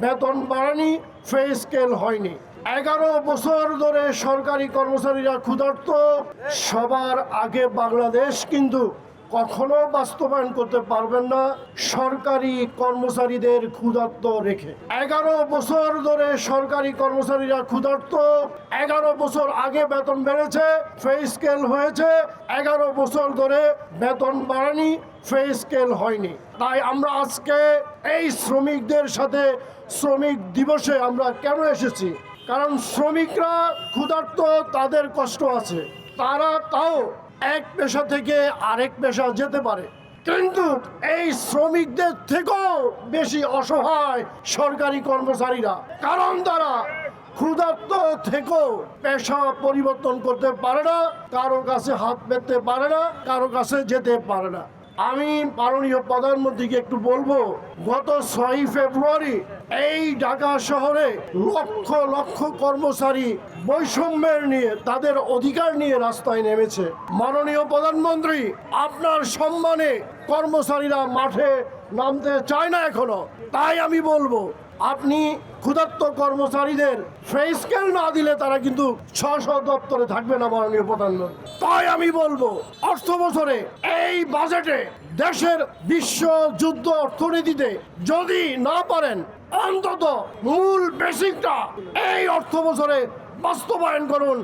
বেতন বাড়ানি, pay scale হয়নি। 11 বছর ধরে সরকারি কর্মচারীরা ক্ষুধার্ত। সবার আগে বাংলাদেশ কিন্তু কখনো বাস্তবায়ন করতে পারবেন না সরকারি কর্মচারীদের ক্ষুধার্ত রেখে। 11 বছর ধরে সরকারি কর্মচারীরা ক্ষুধার্ত। 11 বছর আগে বেতন বেড়েছে, পে স্কেল হয়েছে। 11 বছর ধরে বেতন বাড়ানি, পে স্কেল হয়নি। তাই আমরা আজকে এই শ্রমিকদের সাথে শ্রমিক দিবসে আমরা কেন এসেছি? কারণ শ্রমিকরা ক্ষুধার্ত, তাদের কষ্ট আছে। তারা তাও এক পেশা থেকে আরেক পেশা যেতে পারে, কিন্তু এই শ্রমিকদের থেকেও বেশি অসহায় সরকারি কর্মচারীরা। কারণ তারা ক্ষুধার্ত থেকেও পেশা পরিবর্তন করতে পারে না, কারো কাছে হাত পেতে পারে না, কারো কাছে যেতে পারে না। আমি মাননীয় প্রধানমন্ত্রীকে একটু বলবো, গত 6 ফেব্রুয়ারি এই ঢাকা শহরে লক্ষ লক্ষ কর্মচারী বৈষম্যের নিয়ে, তাদের অধিকার নিয়ে রাস্তায় নেমেছে। মাননীয় প্রধানমন্ত্রী, আপনার সম্মানে কর্মচারীরা মাঠে নামতে চায় না এখনো। তাই আমি বলবো, আপনি ক্ষুধার্ত কর্মচারীদের পে স্কেল না দিলে তারা কিন্তু 600 দপ্তরে থাকবে না মাননীয় প্রধানমন্ত্রী। তাই আমি বলবো, অর্থ বছরে এই বাজেটে দেশের বিশ্ব যুদ্ধ অর্থনীতিতে যদি না পারেন, অন্তত মূল বেসিকটা এই অর্থ বছরে বাস্তবায়ন করুন।